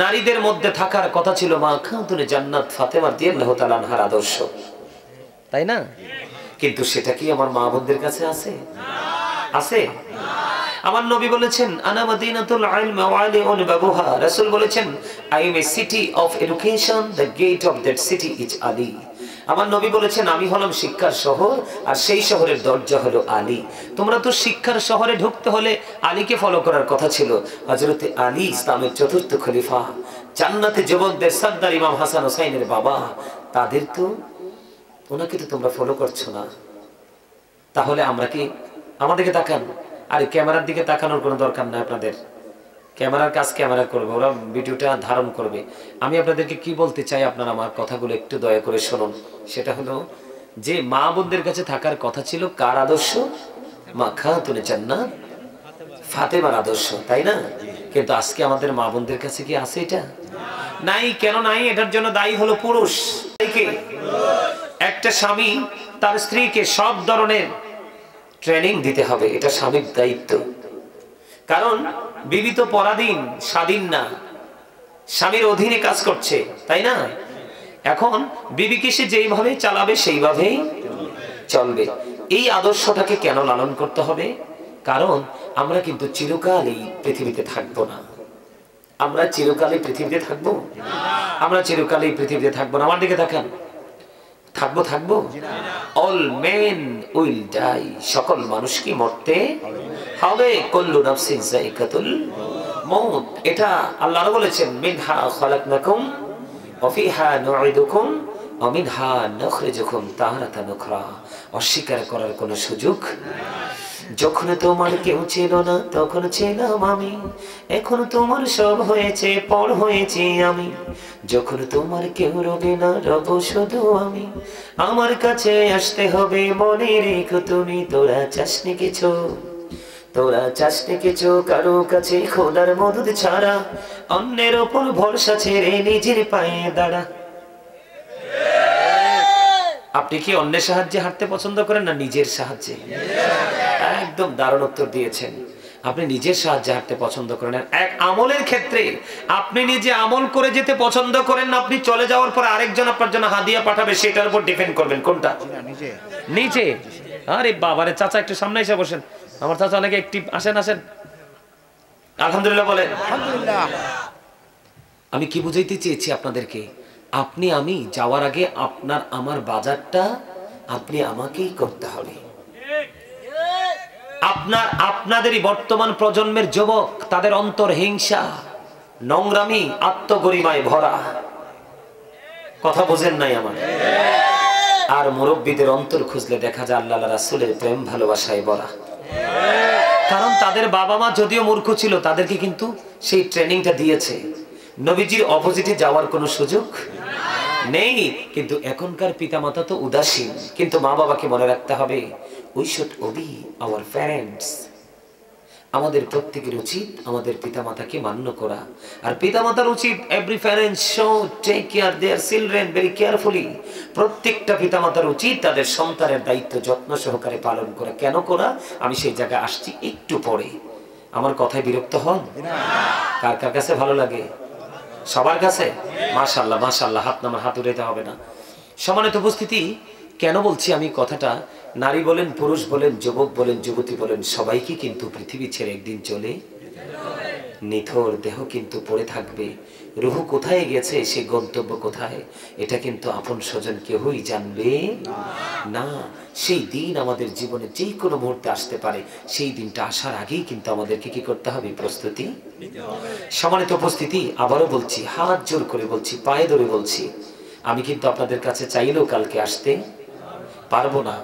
নারীদের মধ্যে থাকার কথা ছিল মা খাতুনে জান্নাত ফাতেমা রাদিয়াল্লাহু তাআলা আনহার আদর্শ, তাই না? কিন্তু সেটা কি আমার মা বোনদের কাছে আছে? আছে? আমার নবী বলেছেন আনা মাদিনাতুল ইলম ওয়া আলিউন বাবুহা। রাসূল বলেছেন I am a city of education, the gate of that city is Ali. আমার নবী বলেছেন আমি হলাম শিক্ষার শহর আর সেই শহরের দরজা হলো আলী। তোমরা তো শিক্ষার শহরে ঢুকতে হলে আলীকে ফলো করার কথা ছিল। হযরত আলী ইসলামের চতুর্থ খলিফা, জান্নাতে যুবকদের সর্দার ইমাম হাসান হুসাইনের বাবা, তাদের তো ওনাকে তো তোমরা ফলো করছো না। তাহলে আমরা কি আমাদেরকে তাকান? আর ক্যামেরার দিকে তাকানোর কোনো দরকার নাই আপনাদের। ক্যামেরার কাজ ক্যামেরা করবে, ওরা ভিডিওটা ধারণ করবে। আমি আপনাদেরকে কি বলতে চাই, আপনারা আমার কথাগুলো একটু দয়া করে শুনুন। সেটা হলো যে মা বোনদের কাছে থাকার কথা ছিল কার আদর্শ? মা খাতুনে জান্নাত ফাতেমার আদর্শ, তাই না? কিন্তু আজকে আমাদের মা বোনদের কাছে কি আছে এটা? নাই। কেন নাই? এটার জন্য দায়ী হলো পুরুষ। একটা স্বামী তার স্ত্রীকে সব ধরনের ট্রেনিং দিতে হবে, এটা স্বামীর দায়িত্ব। কারণ বিবি তো পরাধীন, স্বাধীন না, স্বামীর অধীনে কাজ করছে, তাই না? এখন বিবিকে সে যেইভাবে চালাবে সেইভাবেই চলবে। এই আদর্শটাকে কেন লালন করতে হবে? কারণ আমরা কিন্তু চিরকাল এই পৃথিবীতে থাকবো না। আমরা চিরকাল এই পৃথিবীতে থাকবো? আমরা চিরকাল এই পৃথিবীতে থাকবো না। আমার দিকে তাকান। থাকবো? থাকবো? অল মেন উইল ডাই, সকল মানুষ কি মরতে হবে। কুল্লু নাফসিন যায়িকাতুল মউত, এটা আল্লাহ বলেছেন মিনহা খালাকনাকুম ওয়া ফিহা নুঈদুকুম ওয়া মিনহা নুখরিজুকুম তারাতান উখরা। অস্বীকার করার কোনো সুযোগ। যখন তোমার কেউ ছিল না তখন ছিলাম আমি, এখন তোমার সব হয়েছে, পর হয়েছি আমি। যখন তোমার কেউ রবে না রব শুধু আমি, আমার কাছে আসতে হবে মনে রেখো তুমি। তোরা চাসনি কিছু, তোরা চাসনি কিছু কারো কাছে খোদার মদদ ছাড়া, অন্যের ওপর ভরসা ছেড়ে নিজের পায়ে দাঁড়া। আপনি কি অন্যের সাহায্যে হাঁটতে পছন্দ করেন না নিজের সাহায্যে? একদম দারুণ উত্তর দিয়েছেন। আপনি নিজের সাহায্যে হাঁটতে পছন্দ করেন। এক আমলের ক্ষেত্রে আপনি নিজে আমল করে যেতে পছন্দ করেন না, আপনি চলে যাওয়ার পর আরেকজন আপনার জন্য হাদিয়া পাঠাবে, সেটার উপর ডিপেন্ড করবেন কোনটা? নিজে। আরে বাবারে চাচা একটু সামনে এসে বসেন। আমার চাচা অনেকে একটি আসেন আসেন। আলহামদুলিল্লাহ বলেন। আলহামদুলিল্লাহ। আমি কি বুঝাইতে চেয়েছি আপনাদেরকে? আপনি আমি যাওয়ার আগে আপনার আমার বাজারটা আপনি আমাকেই করতে হবে। আপনাদেরই বর্তমান প্রজন্মের যুবক, তাদের অন্তর হিংসা, নোংরামি, আত্মগরিমায় ভরা। কথা বোঝেন নাই আমার? আর মুরব্বীদের অন্তর খুঁজলে দেখা যায় আল্লাহ রাসূলের প্রেম ভালোবাসায় ভরা। কারণ তাদের বাবা মা যদিও মূর্খ ছিল, তাদেরকে কিন্তু সেই ট্রেনিংটা দিয়েছে। নবীজির অপোজিটে যাওয়ার কোনো সুযোগ নেই। কিন্তু এখনকার পিতামাতা তো উদাসীন। কিন্তু মা বাবাকে মনে রাখতে হবে, we should Obi our parents. আমাদের প্রত্যেকের উচিত আমাদের পিতামাতাকে মান্য করা। আর পিতামাতার উচিত every parents should take care their children very carefully. প্রত্যেকটা পিতামাতার উচিত তাদের সন্তানের দায়িত্ব যত্ন সহকারে পালন করা। কেন করা? আমি সেই জায়গায় আসছি একটু পরে। আমার কথায় বিরক্ত হন? কার কার কাছে ভালো লাগে? সবার কাছে? মাশাআল্লাহ মাশাআল্লাহ। হাত নামান, হাত উঠাইতে হবে না। সম্মানিত উপস্থিতি, কেন বলছি আমি কথাটা? নারী বলেন, পুরুষ বলেন, যুবক বলেন, যুবতী বলেন, সবাইকে কিন্তু পৃথিবী ছেড়ে একদিন চলে নিথর দেহ কিন্তু পড়ে থাকবে। রুহ কোথায় গেছে, সে গন্তব্য কোথায়, এটা কিন্তু আপন স্বজন কেউই জানবে না। সেই দিন আমাদের জীবনে যে কোনো মুহূর্তে আসতে পারে। সেই দিনটা আসার আগেই কিন্তু আমাদেরকে কি করতে হবে? প্রস্তুতি নিতে হবে। সম্মানিত উপস্থিতি, আবারও বলছি, হাত জোর করে বলছি, পায়ে ধরে বলছি, আমি কিন্তু আপনাদের কাছে চাইলেও কালকে আসতে পারবো না।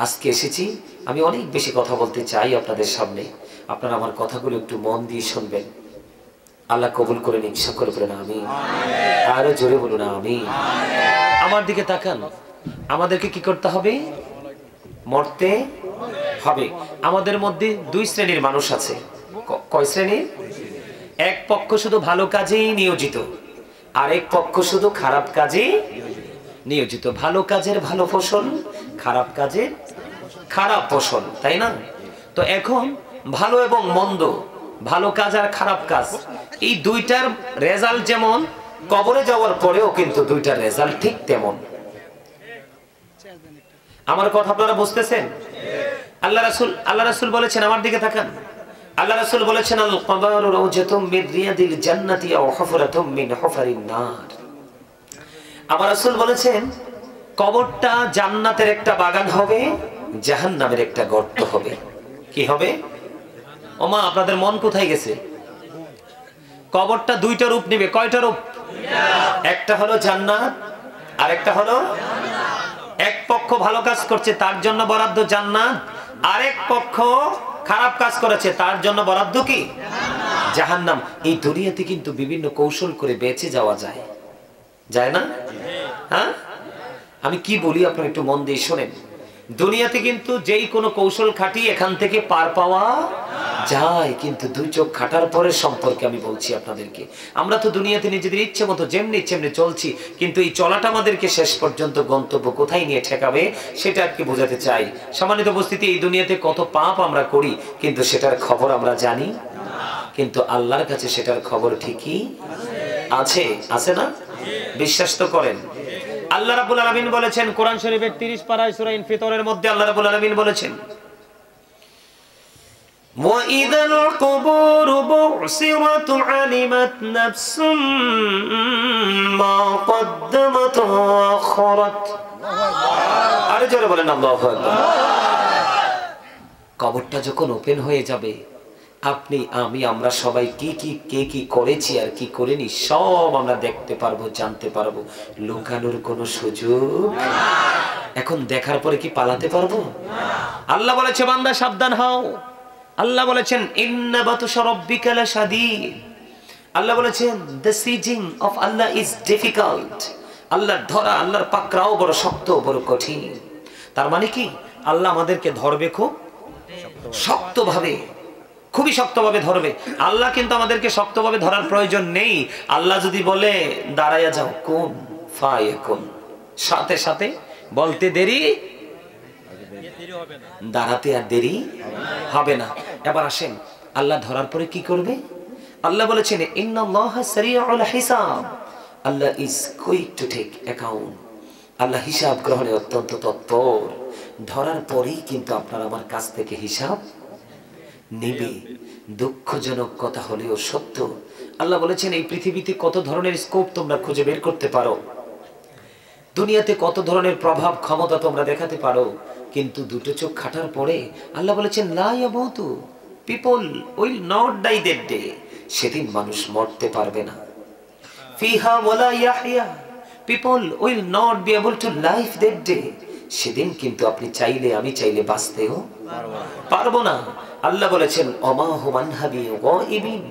আজকে এসেছি। আমি অনেক বেশি কথা বলতে চাই আপনাদের সামনে। আপনারা আমার কথাগুলো একটু মন দিয়ে শুনবেন। আল্লাহ কবুল করে নিন। সকলে বলুন আমিন। আরো জোরে বলুন আমিন। আমার দিকে তাকান। আমাদেরকে কি করতে হবে? মরতে হবে। আমাদের মধ্যে দুই শ্রেণীর মানুষ আছে। কয় শ্রেণীর? এক পক্ষ শুধু ভালো কাজেই নিয়োজিত, আর এক পক্ষ শুধু খারাপ কাজে নিয়োজিত। ভালো কাজের ভালো ফসল, খারাপ কাজের খারাপ ফসল, তাই না? তো এখন ভালো এবং মন্দ ভালো কাজ আর খারাপ কাজ, এই দুইটার রেজাল্ট যেমন কবরে যাওয়ার পরেও কিন্তু দুইটার রেজাল্ট ঠিক তেমন। আমার কথা আপনারা বুঝতেছেন? আল্লাহ রাসূল বলেছেন, আমার দিকে তাকান, আল্লাহ রাসূল বলেছেন, আল কবরু রাউজাতুম মিন রিয়াদিল জান্নাতি আও হুফরাতুম মিন হুফারিন নার। আমার রাসূল বলেছেন, কবরটা জান্নাতের একটা বাগান হবে, জাহান্নামের একটা গর্ত হবে। কি হবে? ওমা, আপনাদের মন কোথায় গেছে? কবরটা দুইটা রূপ নেবে। কয়টা রূপ? একটা হলো জান্নাত, আর একটা হলো, এক পক্ষ ভালো কাজ করছে তার জন্য বরাদ্দ জান্নাত, আরেক পক্ষ খারাপ কাজ করেছে তার জন্য বরাদ্দ কি? জাহান্নাম। এই দুনিয়াতে কিন্তু বিভিন্ন কৌশল করে বেঁচে যাওয়া যায়, যায় না? হ্যাঁ, আমি কি বলি আপনারা একটু মন দিয়ে শোনেন। দুনিয়াতে কিন্তু যেই কোনো কৌশল খাটিয়ে এখান থেকে পার পাওয়া যায়, কিন্তু দুই চোখ খাটার পরের সম্পর্কে আমি বলছি আপনাদেরকে। আমরা তো দুনিয়াতে নিজেদের ইচ্ছে মতো যেমনি ইচ্ছেমনি চলছি, কিন্তু এই চলাটা আমাদেরকে শেষ পর্যন্ত গন্তব্য কোথায় নিয়ে ঠেকাবে সেটা আর কি বোঝাতে চাই। সম্মানিত উপস্থিতি, এই দুনিয়াতে কত পাপ আমরা করি কিন্তু সেটার খবর আমরা জানি, কিন্তু আল্লাহর কাছে সেটার খবর ঠিকই আছে, আছে না? বিশ্বাস তো করেন। আল্লাহ রাব্বুল আলামিন বলেছেন কোরআন শরীফের 30 পারায় সূরা ইনফিতরের মধ্যে আল্লাহ রাব্বুল আলামিন বলেছেন, ওয়াইদাল কুবুরু বুসিরাত আলিমাত নাফসুম মা কদ্দামাত ওয়া আখরাত। আরে জোরে বলেন আল্লাহু আকবার। কবরটা যখন ওপেন হয়ে যাবে, আপনি, আমি, আমরা সবাই কে কি করেছি আর কি করিনি সব আমরা দেখতে পারবো, জানতে পারবো। লুকানোর কোনো সুযোগ। এখন দেখার পরে কি পালাতে পারবো? আল্লাহ বলেছে, বান্দা সাবধান হও। আল্লাহ বলেছেন, ইন্না বাতুশা রাব্বিকা লাশাদীদ। আল্লাহ বলেছেন, the seizing of Allah is difficult. আল্লাহর ধরা, আল্লাহর পাকড়াও বড় শক্ত, বড় কঠিন। তার মানে কি? আল্লাহ আমাদেরকে ধরবে খুব শক্তভাবে, খুবই শক্তভাবে ধরবে। আল্লাহ কিন্তু আমাদেরকে শক্তভাবে ধরার প্রয়োজন নেই। আল্লাহ যদি বলে দাঁড়াইয়া যাও, কোন ফায়াকুন, সাথে সাথে বলতে দেরি, দাঁড়াতে আর দেরি হবে না। এবার আসেন, আল্লাহ ধরার পরে কি করবে? আল্লাহ বলেছেন, ইন্নাল্লাহা সারিউল হিসাব। Allah is quick to take account. আল্লাহ হিসাব গ্রহণে অত্যন্ত তৎপর। ধরার পরেই কিন্তু আপনার আমার কাছ থেকে হিসাব নেবে। দুঃখজনক কথা হলেও সত্য। আল্লাহ বলেছেন, এই পৃথিবীতে কত ধরনের স্কোপ তোমরা খুঁজে বের করতে পারো, দুনিয়াতে কত ধরনের প্রভাব ক্ষমতা তোমরা দেখাতে পারো, কিন্তু দুটো চোখ খাটার পরে আল্লাহ বলেছেন, লা ইয়ামুতু, people will not die that day. সেদিন মানুষ মরতে পারবে না। ফিহা ওয়ালা ইয়াহইয়া, people will not be able to live that day. সেদিন কিন্তু আপনি চাইলে, আমি চাইলে বাঁচতেও পারবো না। আল্লাহ বলেছেন, ওমা হুম আনহাবি গায়িবিন,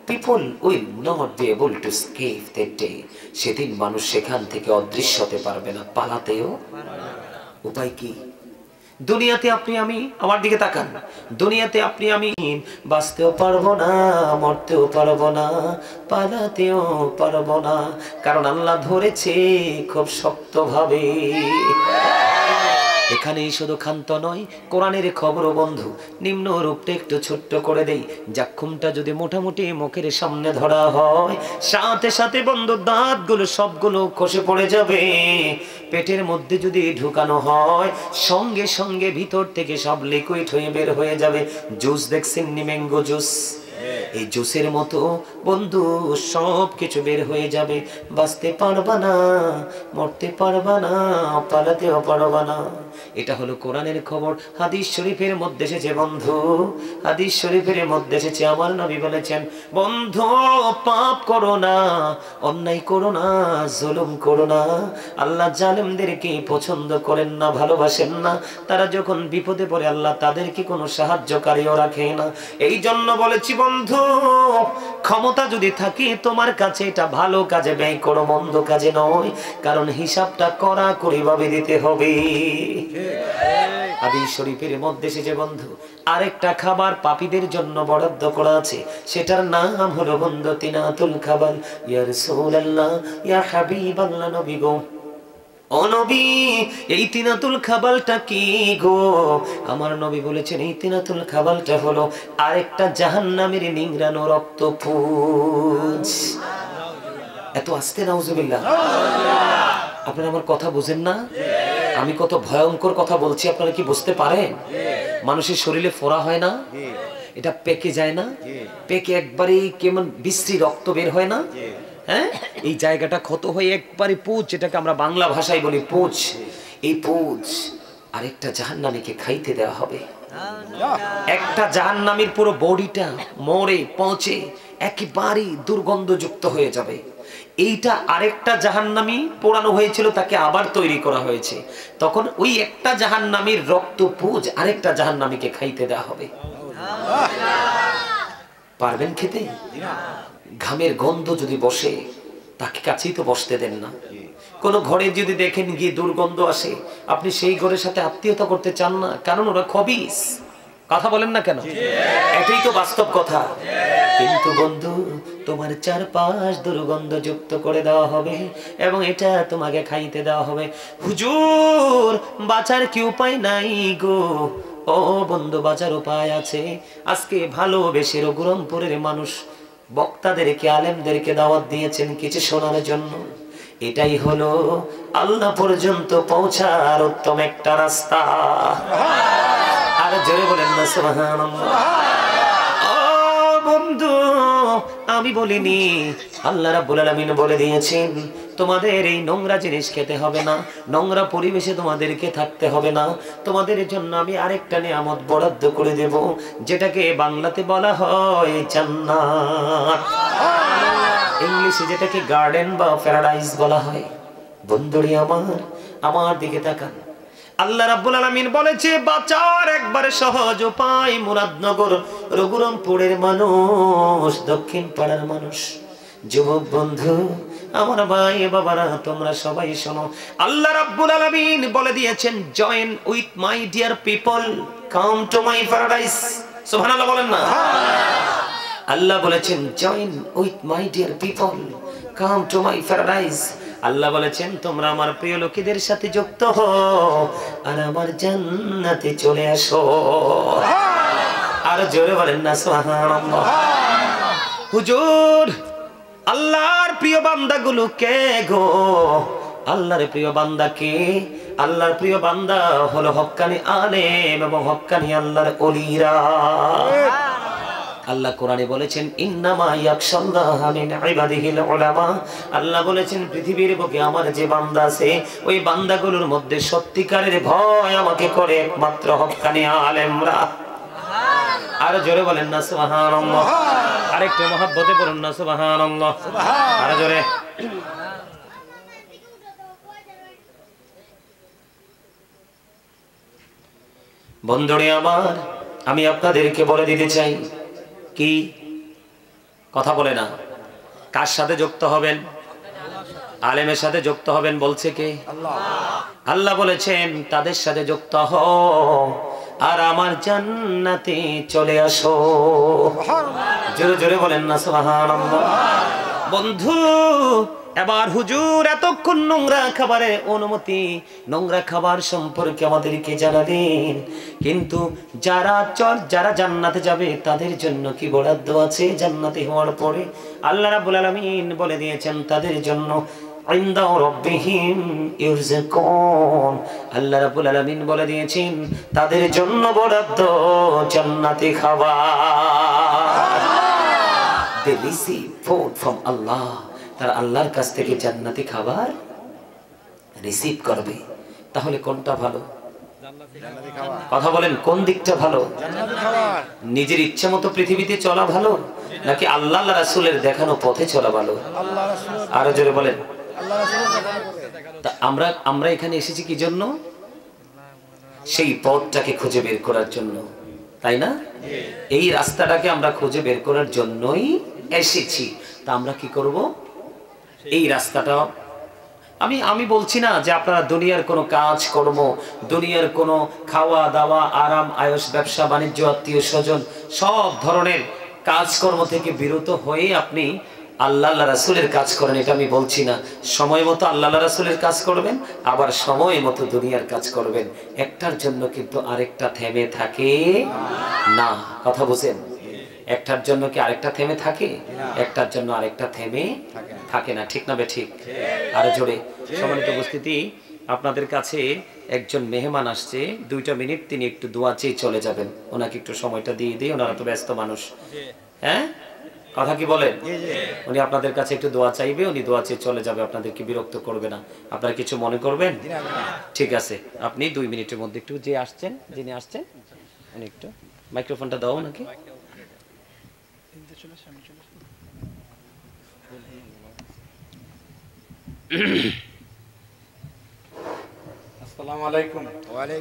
people will not be able to escape that day. সেদিন মানুষ সেখান থেকে অদৃশ্য হতে পারবে না, পালাতেও। উপায় কি? দুনিয়াতে আপনি আমি, আমার দিকে তাকান, দুনিয়াতে আপনি আমি বাঁচতেও পারবো না, মরতেও পারবো না, পালাতেও পারবো না, কারণ আল্লাহ ধরেছে খুব শক্তভাবে। এখানেই শুধু ক্ষান্ত নয়, কোরআনের খবরও বন্ধু নিম্ন রূপটা একটু ছোট্ট করে দেই। জাক্ষুমটা যদি মোটামুটি মুখের সামনে ধরা হয়, সাথে সাথে বন্ধু দাঁতগুলো সবগুলো খসে পড়ে যাবে। পেটের মধ্যে যদি ঢুকানো হয়, সঙ্গে সঙ্গে ভিতর থেকে সব লিকুইড হয়ে বের হয়ে যাবে। জুস দেখছেন, ম্যাঙ্গো জুস, এই জুসের মতো বন্ধু সব কিছু বের হয়ে যাবে। বাঁচতে পারবা না, মরতে পারবা না, পালাতেও পারবা না। এটা হলো কোরআনের খবর। হাদিস শরীফের মধ্যে এসেছে বন্ধু, হাদিস শরীফের মধ্যে এসেছে, আমার নবী বলেছেন, বন্ধু পাপ করো না, অন্যায় করো না, জুলুম করো না। আল্লাহ জালেমদেরকে পছন্দ করেন না, ভালোবাসেন না। তারা যখন বিপদে পড়ে আল্লাহ তাদেরকে কোনো সাহায্যকারীও রাখে না। এই জন্য বলেছি বন্ধু, ক্ষমতা যদি থাকে তোমার কাছে, এটা ভালো কাজে ব্যয় করো, মন্দ কাজে নয়, কারণ হিসাবটা কড়াকড়ি ভাবে দিতে হবে। হাদিস শরীফের মধ্যে এসেছে বন্ধু, আরেকটা খাবার পাপীদের জন্য বরাদ্দ করা আছে, সেটার নাম হলো বন্ধু তিনাতুল খাবার। ইয়া রাসূলুল্লাহ, ইয়া হাবিবাল্লাহ, নবী গো, ও নবী, এই তিনাতুল খাবালটা কি গো? আমার নবী বলেছেন এই তিনাতুল খাবালটা হলো আরেকটা জাহান্নামের নিংড়ানো রক্তপুঞ্জ। এত আস্তে নাউজুবিল্লাহ। আপনারা আমার কথা বুঝেন না? আমি কত ভয়ঙ্কর কথা বলছি আপনারা কি বুঝতে পারেন? মানুষের শরীরে ফোড়া হয় না, এটা পেকে যায় না, পেকে একবারে কেমন বিশ্রী রক্ত বের হয় না, হ্যাঁ, এই জায়গাটা ক্ষত হয়ে একবারে পুঁজ, যেটাকে আমরা বাংলা ভাষায় বলি পুঁজ, এই পুঁজ আরেকটা জাহান্নামীকে খাইতে দেওয়া হবে। একটা জাহান্নামীর পুরো বডিটা মরে পচে একেবারে দুর্গন্ধযুক্ত হয়ে যাবে। এইটা আরেকটা জাহান্নামী পোড়ানো হয়েছিল, তাকে আবার তৈরি করা হয়েছে। তখন ওই একটা জাহান্নামীর রক্ত পুঁজ আরেকটা জাহান্নামীকে খাইতে দেওয়া হবে। পারবেন খেতে? ঘামের গন্ধ যদি বসে, তাকে কাছেই তো বসতে দেন না। কোন ঘরে যদি দেখেন গিয়ে দুর্গন্ধ আসে, আপনি সেই ঘরের সাথে আত্মীয়তা করতে চান না, কারণ ওরা খবিস। কথা বলেন না কেন? এটাই তো বাস্তব কথা। কিন্তু বন্ধু, তোমার চারপাশ দুর্গন্ধ যুক্ত করে দেওয়া হবে এবং এটা তোমাকে খাইতে দেওয়া হবে। হুজুর, বাঁচার কি উপায় নাই গো? ও বন্ধু, বাঁচার উপায় আছে। আজকে ভালোবেসে রঘুরামপুরের মানুষ বক্তাদেরকে, আলেমদেরকে দাওয়াত দিয়েছেন কিছু শোনার জন্য। এটাই হলো আল্লাহ পর্যন্ত পৌঁছার উত্তম একটা রাস্তা। আর জোরে বলেন না সুবহানাল্লাহ। ও বন্ধু, আমি বলিনি, আল্লাহ রাব্বুল আলামিন বলে দিয়েছেন তোমাদের এই নোংরা জিনিস খেতে হবে না, নোংরা পরিবেশে তোমাদেরকে থাকতে হবে না। তোমাদের জন্য আমি আরেকটা নিয়ামত বরাদ্দ করে দেব, যেটাকে বাংলাতে বলা হয় জান্নাত, ইংলিশে যেটাকে গার্ডেন বা প্যারাডাইস বলা হয়। বন্ধুরি আমার দিকে তাকান। আল্লাহ রাব্বুল আলামিন বলেছে বাঁচার একবারে সহজ উপায়। মুরাদনগর রঘুরামপুরের মানুষ, দক্ষিণ পাড়ার মানুষ, যুবক বন্ধু, আমার ভাই বাবারা, তোমরা সবাই শোনো। আল্লাহ রাব্বুল আলামিন বলে দিয়েছেন join with my dear people, come to my paradise. সুবহানাল্লাহ বলেন না? আল্লাহ বলেছেন join with my dear people, come to my paradise. আল্লাহ বলেছেন তোমরা আমার প্রিয় লোকেদের সাথে যুক্ত হও আর আমার জান্নাতে চলে আসো। আর জোরে বলেন না সুবহানাল্লাহ। হুজুর, আল্লাহর প্রিয় বান্দাগুলো কে গো? আল্লাহর প্রিয় বান্দা কে? আল্লাহর প্রিয় বান্দা হলো হক্কানি আলেম এবং হক্কানি আল্লাহর ওলিরা। আল্লাহ কোরআনে বলেছেন ইন্নামা ইয়াখশাল্লাহা মিন ইবাদিহিল উলামা। আল্লাহ বলেছেন পৃথিবীর বুকে আমার যে বান্দা আছে, ওই বান্দাগুলোর মধ্যে সত্যিকারের ভয় আমাকে করে একমাত্র হক্কানি আলেমরা। আর জোরে বলেন না সুবহানাল্লাহ। আরেকটু মহব্বতে বলুন না সুবহানাল্লাহ। আর জোরে। বন্ধুরে আমার, আমি আপনাদেরকে বলে দিতে চাই, কি কথা বলে না, কার সাথে যুক্ত হবেন? আলেমের সাথে যুক্ত হবেন বলছে কে? আল্লাহ বলেছেন তাদের সাথে যুক্ত হও আর আমার জান্নাতে চলে আসো। জোরে জোরে বলেন না সুবহানাল্লাহ। বন্ধু, এবার হুজুর এতক্ষণ নোংরা খাবারের অনুমতি, নোংরা খাবার সম্পর্কে আমাদেরকে জানালেন, কিন্তু যারা জান্নাতে যাবে তাদের জন্য কি বরাদ্দ আছে? জান্নাতে হওয়ার পরে আল্লাহ রাব্বুল আলামিন বলে দিয়েছেন তাদের জন্য ইনদা রাব্বিহিম ইরযাকুন। আল্লাহ রাব্বুল আলামিন বলে দিয়েছেন তাদের জন্য বরাদ্দ জান্নাতি খাবার। They receive food from Allah. তারা আল্লাহর কাছ থেকে জান্নাতি খাবার রিসিভ করবে। তাহলে কোনটা ভালো? কথা বলেন, কোন দিকটা ভালো? নিজের ইচ্ছা মতো পৃথিবীতে চলা ভালো, নাকি আল্লাহ রাসূলের দেখানো পথে চলা ভালো? আরো জোরে বলেন। তা আমরা এখানে এসেছি কি জন্য? সেই পথটাকে খুঁজে বের করার জন্য, তাই না? এই রাস্তাটাকে আমরা খুঁজে বের করার জন্যই এসেছি। তা আমরা কি করব? এই রাস্তাটা আমি বলছি না যে আপনারা দুনিয়ার কোনো কাজ কর্ম, দুনিয়ার কোনো খাওয়া দাওয়া, আরাম আয়েশ, ব্যবসা বাণিজ্য, আত্মীয় স্বজন, সব ধরনের কাজকর্ম থেকে বিরত হয়ে আপনি আল্লাহ আল্লাহ রাসূলের কাজ করেন, এটা আমি বলছি না। সময় মতো আল্লাহ আল্লাহ রাসূলের কাজ করবেন, আবার সময় মতো দুনিয়ার কাজ করবেন। একটার জন্য কিন্তু আরেকটা থেমে থাকে না। কথা বুঝেন? একটার জন্য কি আরেকটা থেমে থাকে? একটার জন্য আরেকটা থেমে থাকে না। ঠিক না বে ঠিক? আরো জোরে। সম্মানিত উপস্থিতি, আপনাদের কাছে একজন মেহমান আসছে, 2টা মিনিট তিনি একটু দোয়া চেয়ে চলে যাবেন। ওনাকে একটু সময়টা দিয়ে দিই, ওনারা তো ব্যস্ত মানুষ। হ্যাঁ, কথা কি বলেন? উনি আপনাদের কাছে একটু দোয়া চাইবে, উনি দোয়া চেয়ে চলে যাবে, আপনাদেরকে বিরক্ত করবে না। আপনারা কিছু মনে করবেন? ঠিক আছে, আপনি 2 মিনিটের মধ্যে একটু যিনি আসছেন উনি একটু মাইক্রোফোনটা দাও নাকি। আসসালামু আলাইকুম।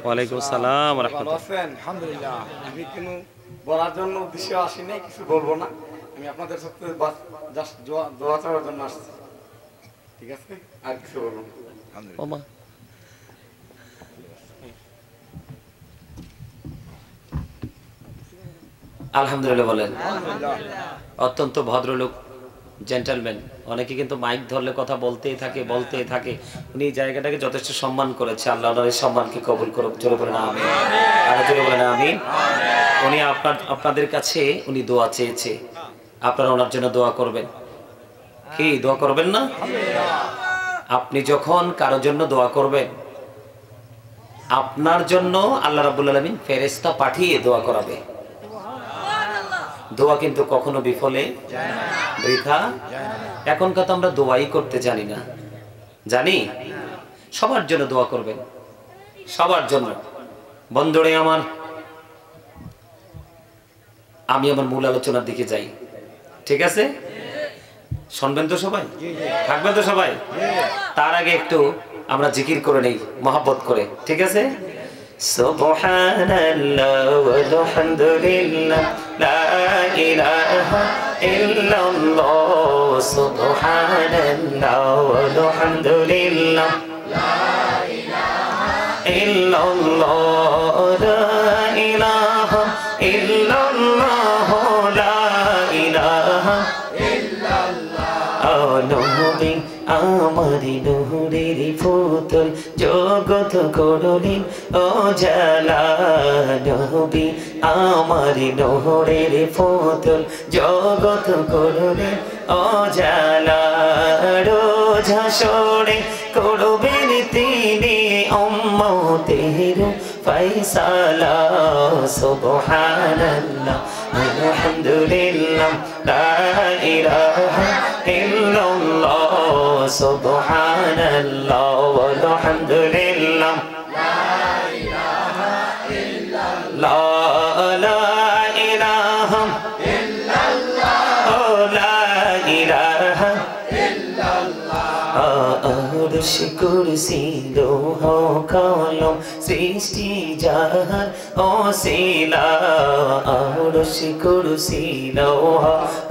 ওয়ালাইকুম আসসালাম ওয়া রাহমাতুল্লাহ। ভালো আছেন? আলহামদুলিল্লাহ। আমি কোনো বলার জন্য উদ্দেশ্য আসি নাই, কিছু বলবো না। আমি আপনাদের সাথে জাস্ট দোয়া চাওয়ার জন্য আসছি। ঠিক আছে, আর কিছু বলবো না। ওমা আলহামদুলিল্লাহ বলেন। অত্যন্ত ভদ্রলোক, জেন্টলম্যান। অনেকে কিন্তু মাইক ধরলে কথা বলতেই থাকে। উনি এই জায়গাটাকে যথেষ্ট সম্মান করেছে। আল্লাহ ওনার এই সম্মানকে কবুল করুক। জোরে বলেন আমিন। আর জোরে বলেন আমিন। উনি আপনাদের কাছে উনি দোয়া চেয়েছে, আপনারা ওনার জন্য দোয়া করবেন। কি দোয়া করবেন না? আপনি যখন কারোর জন্য দোয়া করবেন, আপনার জন্য আল্লাহ রাব্বুল আলামিন ফেরেশতা পাঠিয়ে দোয়া করাবে। দোয়া কিন্তু কখনো বিফলে বৃথা। এখনকার তো আমরা দোয়াই করতে জানি না। জানি? সবার জন্য দোয়া করবেন, সবার জন্য। বন্ধুরে আমার, আমি আমার মূল আলোচনার দিকে যাই। ঠিক আছে? শুনবেন তো সবাই? থাকবেন তো সবাই? তার আগে একটু আমরা জিকির করে নেই মহব্বত করে। ঠিক আছে? সুবহানাল্লাহ ওয়ালহামদুলিল্লাহ লা ইলাহা ইল্লাল্লাহ। সুবহানাল্লাহ ওয়ালহামদুলিল্লাহ লা ইলাহা ইল্লাল্লাহ। লা ইলাহা ইল্লাল্লাহ লা ইলাহা নবী আমারি নূরের পুতুল জগৎ করলেন ও জালা। নবী আমারি নূরের পুতুল জগৎ করলেন ও জালা। রোজ হাসরে করবেন তিনি উম্মতের ফয়সালা। সুবহানাল্লাহ আলহামদুলিল্লাহ লা ইলাহা ইল্লাল্লাহ। সুবহানাল্লাহ ওয়ালহামদুলিল্লাহ লা ইলাহা ইল্লাল্লাহ। লা ইলাহা ইল্লাল্লাহ লা ইলাহা ইল্লাল্লাহ। আরশ কুরসি লৌহ কলম সৃষ্টি জাহান ওসিলা। আরশ কুরসি লৌহ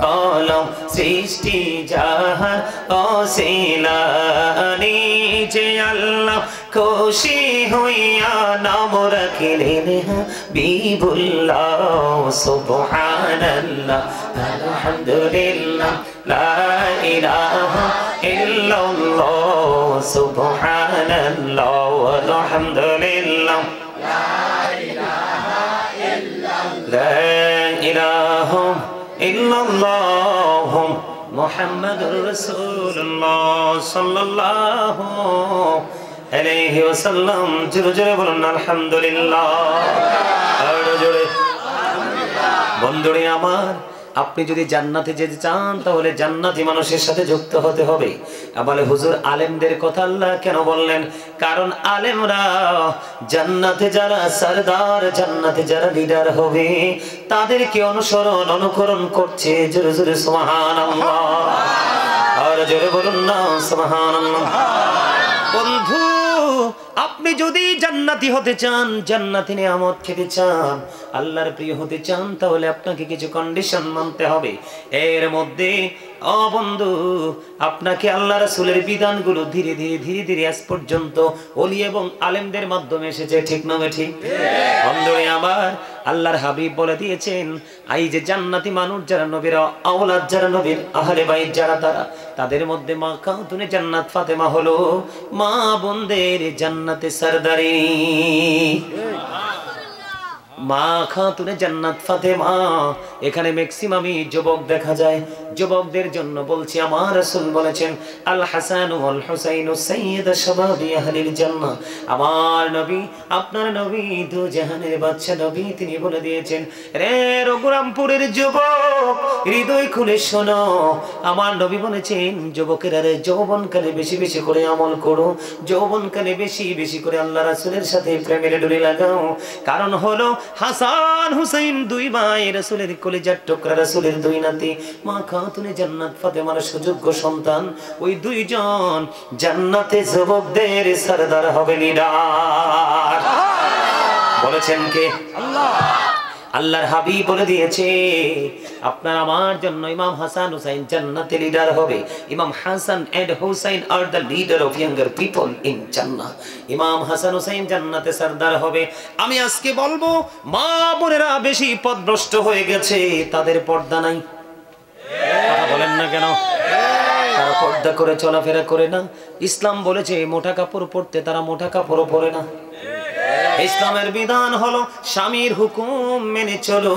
কলম সৃষ্টি জাহান ওসিলা। নিজে আল্লাহ খুশি হইয়া নাম রাখিলেন হাবিবুল্লাহ। সুবহানাল্লাহ আলহামদুলিল্লাহ লা ইলাহা ইল্লাল্লাহ। সুবহানাল্লাহ ওয়ালহামদুলিল্লাহ লা ইলাহা ইল্লাল্লাহ মুহাম্মাদুর রাসূলুল্লাহ সাল্লাল্লাহু আলাইহি ওয়াসাল্লাম। জোরে জোরে বলুন আলহামদুলিল্লাহ। আরো জোরে। বন্ধুরে আমার, আপনি যদি জান্নাতে যেতে চান তাহলে জান্নাতি মানুষের সাথে যুক্ত হতে হবে। বলে হুজুর আলেমদের কথা আল্লাহ কেন বললেন? কারণ আলেমরা জান্নাতে যারা সরদার, জান্নাতে যারা লিডার হবে তাদেরকে অনুকরণ করছে। জোরে জোরে সুবহানাল্লাহ। আর জোরে বলুন না সুবহানাল্লাহ। বন্ধু, আপনি যদি জান্নাতি হতে চান, জান্নাতি নিয়ামত খেতে চান, আল্লাহর প্রিয় হতে চান, তাহলে আপনাকে কিছু কন্ডিশন মানতে হবে। এর মধ্যে ও বন্ধু, আপনাকে আল্লাহ রাসূলের বিধানগুলো ধীরে ধীরে ধীরে ধীরে আজ পর্যন্ত ওলি এবং আলেমদের মাধ্যমে এসেছে, ঠিক না ঠিক? বন্ধুরে আমার, আল্লাহর হাবিব বলে দিয়েছেন, এই যে জান্নাতি মানুষ যারা নবীর আওলাদ, যারা নবীর আহলে বাইত যারা, তাদের মধ্যে মা খাতুনে জান্নাত ফাতেমা হলো মা বোনদের জান্নাতে সরদারি। মা খাতুনে জান্নাত ফাতেমা। এখানে ম্যাক্সিমামই যুবক দেখা যায়। যুবকদের জন্য বলছি, আমার রাসূল বলেছেন, আল হাসান ওয়াল হুসাইন সাইয়্যিদ শাবাবি আহলিল জান্নাহ। আমার নবী, আপনার নবী, দু জাহানের বাদশা নবী, তিনি বলে দিয়েছেন, রে রঘুরামপুরের যুবক, হৃদয় খুলে শোনো। আমার নবী বলেছেন, যুবকেরা রে, যৌবনকালে বেশি বেশি করে আমল করো, যৌবনকালে বেশি বেশি করে আল্লাহ রাসূলের সাথে প্রেমের ডুরি লাগাও। কারণ হলো হাসান হুসাইন দুই ভাই, রাসূলের কলিজার টুকরা, রাসূলের দুই নাতি, মা খাতুনে জান্নাত ফাতেমার সুযোগ্য সন্তান। ওই দুইজন জান্নাতে যুবকদের সরদার হবে, লিডার। বলেছেন কে? আল্লাহ। আল্লাহর হাবিব বলে দিয়েছে, আপনার আমার জন্য ইমাম হাসান হুসাইন জান্নাতে লিডার হবে। Imam Hasan and Husain are the leader of younger people in জান্নাহ। ইমাম হাসান হুসাইন জান্নাতে সরদার হবে। আমি আজকে বলবো, মা বোনেরা বেশি পথভ্রষ্ট হয়ে গেছে, তাদের পর্দা নাই। কথা বলেন না কেন? তারা পর্দা করে চলাফেরা করে না। ইসলাম বলেছে মোটা কাপড় পরতে, তারা মোটা কাপড়ও পরে না। ইসলামের বিধান হলো স্বামীর হুকুম মেনে চলো।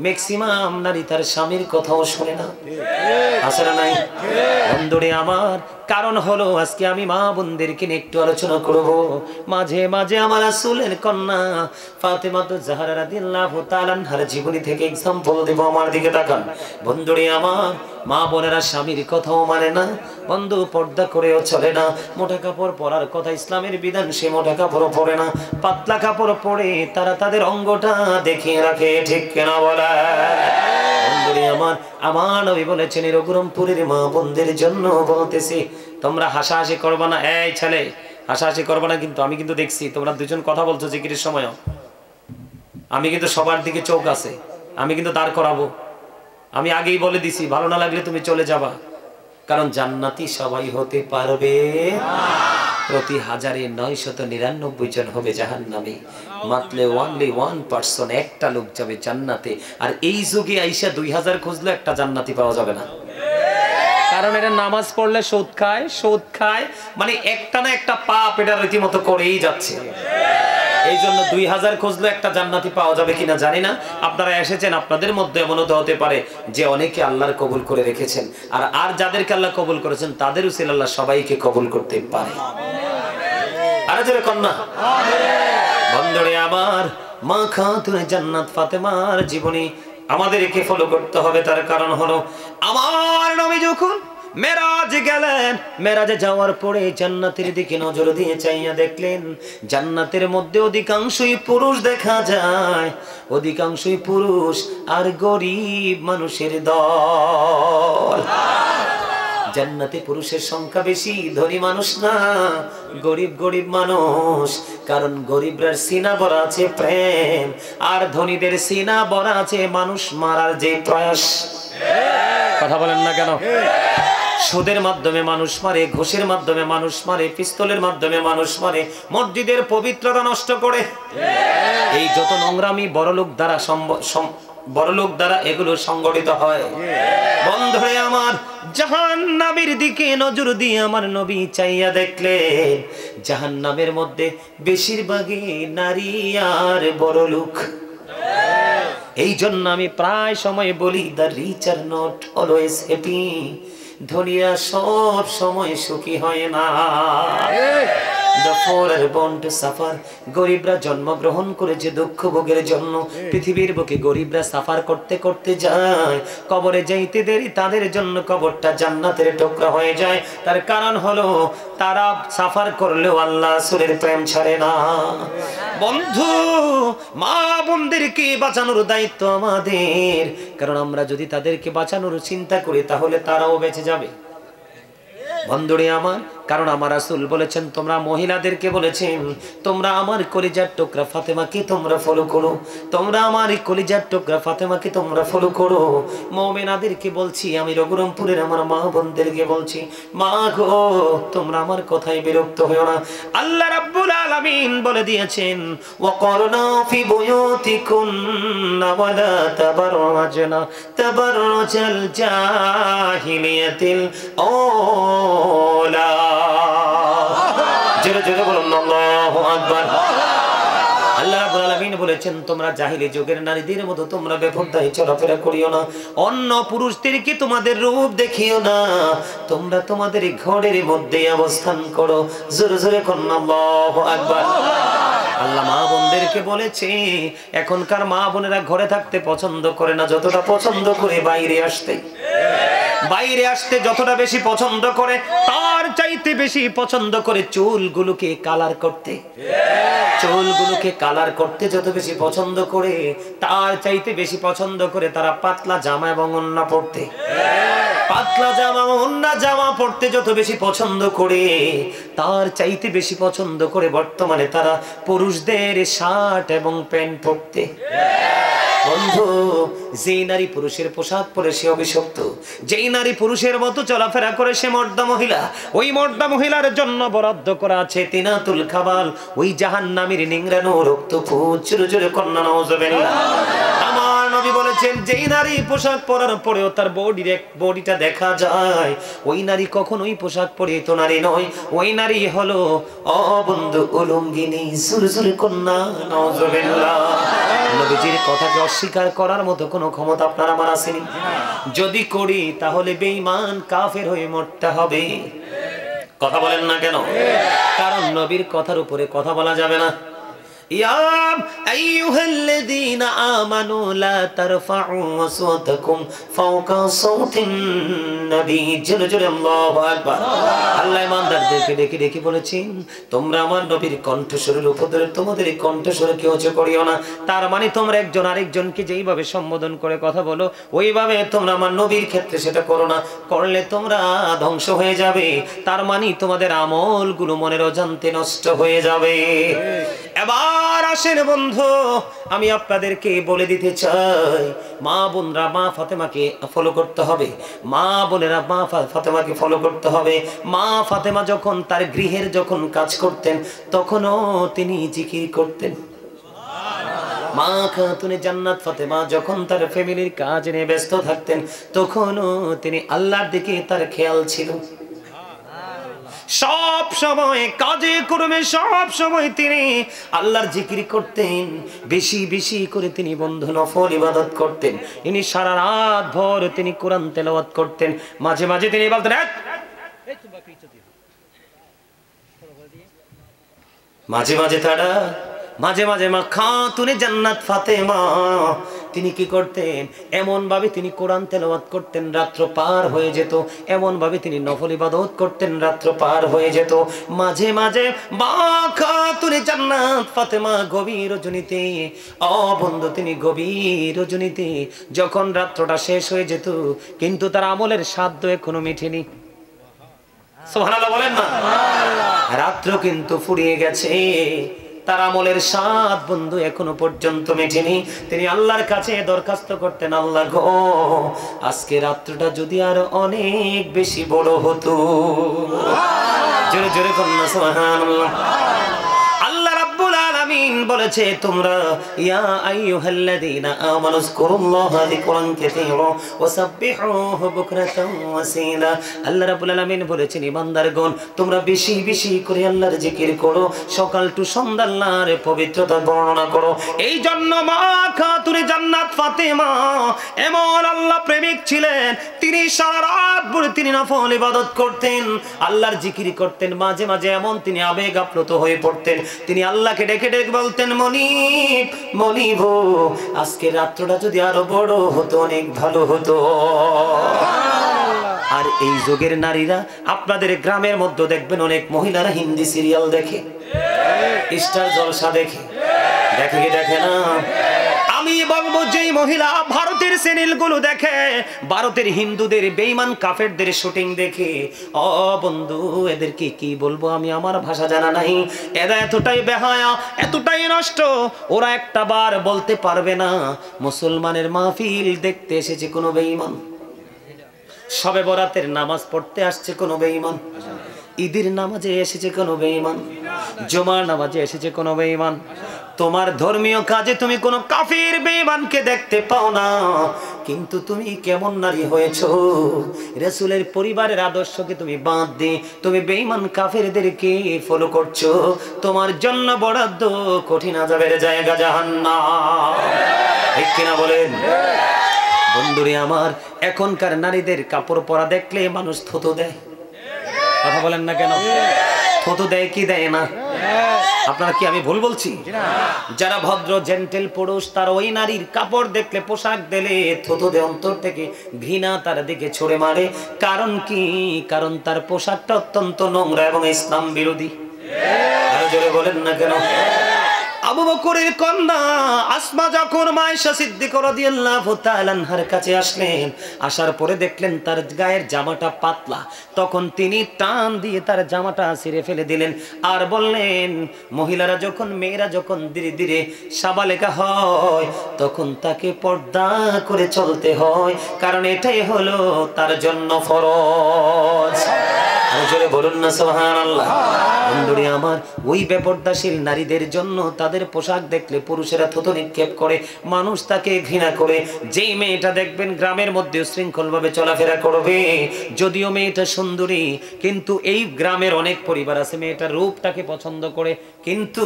ম্যাক্সিমাম নারী তার স্বামীর কথাও শোনে না, আছে না নাই? বন্ধুরে আমার, কারণ হলো আজকে আমি মা বোনদেরকে নিয়ে একটু আলোচনা করব। মাঝে মাঝে আমার রাসূলের কন্যা ফাতেমা জাহরা রাদিয়াল্লাহু তাআলা আনহার জীবনী থেকে एग्जांपल দেব। আমার দিকে তাকান বন্ধুরে আমার, মা বোনেরা স্বামীর কথাও মানে না, বন্ধু পর্দা করেও চলে না। মোটা কাপড় পরার কথা ইসলামের বিধান, সে মোটা কাপড় পরে না, পাতলা কাপড় পরে তারা তাদের অঙ্গটা দেখিয়ে রাখে, ঠিক কেনা বলা? বন্ধুরে আমার, আমার নবী বলেছেন, রঘুরামপুরের মা বোনদের জন্য বলতেছি, তোমরা হাসাহাসি করবা না। এই ছেলে, হাসাহাসি করবা না, কিন্তু আমি কিন্তু দেখছি তোমরা দুজন কথা বলছো জিকিরের সময়। আমি কিন্তু সবার দিকে চোখ আছে, আমি কিন্তু দাঁড় করাবো। আমি আগেই বলে দিছি, ভালো না লাগলে তুমি চলে যাবা, কারণ জান্নাতি সবাই হতে পারবে প্রতি 1999 জন হবে জাহান্নামে, মাত্র only 1%, একটা লোক যাবে জান্নাতে। আর এই যুগে আইসা 2000 খুঁজলে একটা জান্নাতি পাওয়া যাবে না, কারণ এটা নামাজ পড়লে সুদ খায়, সুদ খায়, মানে একটা না একটা পাপ এটা রীতিমতো করেই যাচ্ছে। এই জন্য 2000 খুঁজলে একটা জান্নাতি পাওয়া যাবে কিনা জানি না। আপনারা এসেছেন, আপনাদের মধ্যে এমনও তো হতে পারে যে অনেকে আল্লাহর কবুল করে রেখেছেন, আর যাদেরকে আল্লাহ কবুল করেছেন তাদের উসিলায় আল্লাহ সবাইকে কবুল করতে পারে। আর যারা কন্যা বন্ধুরে আমার, মা খাতুনে জান্নাত ফাতেমার জীবনী আমাদেরকে ফলো করতে হবে। তার কারণ হলো, আমার নবী যখন মেরাজ গেলেন, মেরাজে যাওয়ার পরে জান্নাতের দিকে নজর দিয়ে চাইয়া দেখলেন, জান্নাতের মধ্যে অধিকাংশই পুরুষ দেখা যায়, অধিকাংশই পুরুষ আর গরিব মানুষের দল। জান্নাতে পুরুষের সংখ্যা বেশি, ধনী মানুষ না, গরিব গরিব মানুষ। কারণ গরিবরা সিনা ভরা আছে প্রেম, আর ধনীদের সিনা ভরা আছে মানুষ মারার যে প্রয়াস। কথা বলেন না কেন? সুদের মাধ্যমে মানুষ মারে, ঘুষের মাধ্যমে মানুষ মারে, পিস্তলের মাধ্যমে মানুষ মারে, মসজিদের পবিত্রতা নষ্ট করে। এই যত নোংরামি বড়লোক দ্বারা এগুলো সংগঠিত হয়। বন্ধুরে আমার, জাহান্নামের দিকে নজর দিয়ে আমার নবী চাইয়া দেখলেন, জাহান্নামের মধ্যে বেশিরভাগই নারী আর বড়লোক। এই জন্য আমি প্রায় সময় বলি, the rich are not always happy. ধনীরা সব সময় সুখী হয় না। The poor are born to suffer. গরিবরা জন্মগ্রহণ করেছে দুঃখ ভোগের জন্য। পৃথিবীর বুকে গরিবরা সাফার করতে করতে যায়, কবরে যাইতে দেরি তাদের জন্য কবরটা জান্নাতের টুকরা হয়ে যায়। তার কারণ হলো, তারা সাফার করলেও আল্লাহ রাসূলের প্রেম ছাড়ে না। বন্ধু, মা বোনদেরকে বাঁচানোর দায়িত্ব আমাদের, কারণ আমরা যদি তাদেরকে বাঁচানোর চিন্তা করি তাহলে তারাও বেঁচে যাবে। বন্ধুরে আমার, কারণ আমার রাসূল বলেছেন, তোমরা মহিলাদেরকে বলেছেন তোমরা আমার কলিজার টুকরা ফাতেমাকে তোমরা ফলো করো, তোমরা আমার কলিজার টুকরা ফাতেমাকে তোমরা ফলো করো। মুমিনাদেরকে বলছি, আমি রঘুরামপুরের আমার মা বোনদেরকে বলছি, মা গো তোমরা আমার কথায় বিরক্ত হও না। আল্লাহ রাব্বুল আলামিন বলে দিয়েছেন, ওয়াকরনা ফি বুয়ুতিকুন্না ওয়ালা তাবাররাজনা তাবাররুজাল জাহিলিয়াতিল আউলা। জোরে জোরে বলুন আল্লাহু আকবার। আল্লাহ রাব্বুল আলামিন বলেছেন, তোমরা জাহিলি যুগের নারীদের মতো তোমরা বেপরদায় চলাফেরা করিও না, অন্য পুরুষদেরকে তোমাদের রূপ দেখিও না, তোমরা তোমাদের ঘরের মধ্যে অবস্থান করো। জোরে জোরে বলুন আল্লাহু আকবার। আল্লাহ মা বোনদেরকে বলেছে, এখনকার মা বোনেরা ঘরে থাকতে পছন্দ করে না যতটা পছন্দ করে বাইরে আসতে। বাইরে আসতে যতটা বেশি পছন্দ করে, তার চাইতে বেশি পছন্দ করে চুলগুলোকে কালার করতে। চুলগুলোকে কালার করতে যত বেশি পছন্দ করে, তার চাইতে বেশি পছন্দ করে তারা পাতলা জামা এবং ওড়না পরতে। পাতলা জামা ওড়না জামা পরতে যত বেশি পছন্দ করে, তার চাইতে বেশি পছন্দ করে বর্তমানে তারা পুরুষদের শার্ট এবং প্যান্ট পরতে। বন্ধু, যেই নারী পুরুষের পোশাক পরে সে অভিশপ্ত, যেই নারী পুরুষের মতো চলাফেরা করে সে মর্দা মহিলা। ওই মর্দা মহিলার জন্য বরাদ্দ করা আছে তিনাতুল খাবাল, ওই জাহান্নামীর নিংড়ানো রক্তপুঞ্জ। জোরে জোরে কন্যা নাউজুবিল্লাহ। আমার নবী বলেছেন, যেই নারী পোশাক পরার পরেও তার বডিটা দেখা যায়, ওই নারী কখনোই পোশাক পরিহিত নারী নয়, ওই নারী হলো অবন্ধু উলঙ্গিনী। জোরে জোরে কন্যা নাউজুবিল্লাহ। নবীজির কথাকে অস্বীকার করার মতো কোনো ক্ষমতা আপনার আমার আসেনি। যদি করি তাহলে বেঈমান কাফের হয়ে মরতে হবে। কথা বলেন না কেন? কারণ নবীর কথার উপরে কথা বলা যাবে না। ইয়া আইয়ুহাল্লাযীনা আমানু লা তারফা'উ আসওয়াতাকুম ফাওকা সাওতিন নবী। জোরে জোরে আল্লাহু আকবার। আল্লাহ ইমানদারদেরকে ডেকে ডেকে বলেছেন, তোমরা আমার নবীর কণ্ঠস্বরের উপরে তোমাদের কণ্ঠস্বরকে উঁচু করিও না। তার মানে তোমরা একজন আরেকজনকে যেইভাবে সম্বোধন করে কথা বলো, ওইভাবে তোমরা আমার নবীর ক্ষেত্রে সেটা করো না। করলে তোমরা ধ্বংস হয়ে যাবে। তার মানে তোমাদের আমলগুলো মনের অজান্তে নষ্ট হয়ে যাবে। এবার আসেন বন্ধু, আমি আপনাদেরকে বলে দিতে চাই, মা বোনরা মা ফাতেমাকে ফলো করতে হবে। মা বোনেরা মা ফাতেমাকে ফলো করতে হবে। মা ফাতেমা যখন তার গৃহের যখন কাজ করতেন, তখনও তিনি জিকির করতেন। মা খাতুনে জান্নাত ফাতেমা যখন তার ফ্যামিলির কাজ নিয়ে ব্যস্ত থাকতেন, তখনও তিনি আল্লাহর দিকে তার খেয়াল ছিল। সব সময় কাজে কর্মে সব সময় তিনি আল্লাহর জিকির করতেন। বেশি বেশি করে তিনি বন্ধু নফল ইবাদত করতেন। ইনি সারা রাত ভর তিনি কোরআন তেলাওয়াত করতেন। মাঝে মাঝে তিনি বলতেন, মাঝে মাঝে মা খাতুনে জান্নাত ফাতেমা তিনি কি করতেন, এমন ভাবে তিনি কোরআন তেলাওয়াত করতেন রাত্র পার হয়ে যেত, এমন ভাবে তিনি নফল ইবাদত করতেন রাত্র পার হয়ে যেত। মাঝে মাঝে মা খাতুনে জান্নাত ফাতেমা গভীর রজনীতে, বন্ধু তিনি গভীর রজনীতে যখন রাত্রটা শেষ হয়ে যেত, কিন্তু তার আমলের সাধ্য এখনো মিটেনি। সুবহানাল্লাহ বলেন না? রাত্র কিন্তু ফুরিয়ে গেছে, তার আমলের স্বাদ বন্ধু এখনো পর্যন্ত মেটেনি। তিনি আল্লাহর কাছে দরখাস্ত করতেন, আল্লাহ গো আজকে রাত্রটা যদি আরো অনেক বেশি বড় হতো। জোরে জোরে কন্যা সুবহানাল্লাহ। আল্লাহ রাব্বুল আলামিন বলেছে, তোমরা ইয়া আইয়ুহাল্লাযীনা আমানু যকুরুল্লাহা যিকরান কাসীরা ওয়া সাব্বিহুহু বুকরাতান ওয়া আসীলা। আল্লাহ রাব্বুল আলামিন বলেছেন, ইমানদারগণ তোমরা বেশি বেশি করে আল্লাহর জিকির করো, সকাল টু সন্ধ্যা আল্লাহর পবিত্রতা বর্ণনা করো। এই জন্য মা খাতুনে জান্নাত ফাতেমা এমন আল্লাহ প্রেমিক ছিলেন, তিনি সারা রাত ভরে তিনি নফল ইবাদত করতেন, আল্লাহর জিকির করতেন। মাঝে মাঝে এমন তিনি আবেগ আপ্লুত হয়ে পড়তেন, তিনি আল্লাহকে ডেকে ডেকে বলতেন, মনিব মনিব আজকে রাত্রটা যদি আরো বড় হতো অনেক ভালো হতো। আর এই যুগের নারীরা আপনাদের গ্রামের মধ্যে দেখবেন অনেক মহিলারা হিন্দি সিরিয়াল দেখে, স্টার জলসা দেখে, দেখে কি দেখে না? আমি বলবো যেই মহিলা ভারতের চ্যানেলগুলো দেখে, ভারতের হিন্দুদের বেঈমান কাফেরদের শুটিং দেখে, ও বন্ধু এদেরকে কি বলবো আমি, আমার ভাষা জানা নাই। এরা এতটাই বেহায়া, এতটাই নষ্ট, ওরা একটা বার বলতে পারবে না মুসলমানের মাহফিল দেখতে এসেছে কোনো বেঈমান, শবে বরাতের নামাজ পড়তে আসছে কোনো বেঈমান, ঈদের নামাজে এসেছে কোনো বেঈমান, জুমার নামাজে এসেছে কোনো বেঈমান। তোমার ধর্মীয় কাজে তুমি কোনো কাফির বেঈমানকে দেখতে পাও না, কিন্তু তুমি কেমন নারী হয়েছো, রাসূলের পরিবারের আদর্শকে তুমি বাদ দিয়ে তুমি বেঈমান কাফিরদেরকে ফলো করছো। তোমার জন্য বরাদ্দ কঠিন আযাবের জায়গা জাহান্নাম। ঠিক কিনা বলেন? বন্ধুরে আমার, এখনকার নারীদের কাপড় পরা দেখলে মানুষ থুতু দেয়। কথা বলেন না কেন? থুতু দেয় কি দেয় না? আপনারা কি আমি ভুল বলছি? যারা ভদ্র জেন্টেল পুরুষ, তার ওই নারীর কাপড় দেখলে, পোশাক দিলে থুতু দেয়, অন্তর থেকে ঘৃণা তার দিকে ছড়ে মারে। কারণ কি? কারণ তার পোশাকটা অত্যন্ত নোংরা এবং ইসলাম বিরোধী। আরো জোরে বলেন না কেন? আবু বকরের কন্যা আসমা যখন মায়েশা সিদ্দিকা রাদিয়াল্লাহু তাআলা আনহার কাছে আসলেন, আসার পরে দেখলেন তার গায়ের জামাটা পাতলা, তখন তিনি টান দিয়ে তার জামাটা ছিঁড়ে ফেলে দিলেন আর বললেন, মহিলারা যখন, মেয়েরা যখন ধীরে ধীরে সাবালেকা হয় তখন তাকে পর্দা করে চলতে হয়, কারণ এটাই হলো তার জন্য ফরজ। জোরে বলুন না সুবহানাল্লাহ। বন্ধুরে আমার, ওই বেপরদাশীল নারীদের জন্য তাদের পোশাক দেখলে পুরুষেরা থুতু নিক্ষেপ করে, মানুষ তাকে ঘৃণা করে। যেই মেয়েটা দেখবেন গ্রামের মধ্যে শৃঙ্খল ভাবে চলাফেরা করবে, যদিও মেয়েটা সুন্দরী, কিন্তু এই গ্রামের অনেক পরিবার আছে মেয়েটার রূপটাকে পছন্দ করে, কিন্তু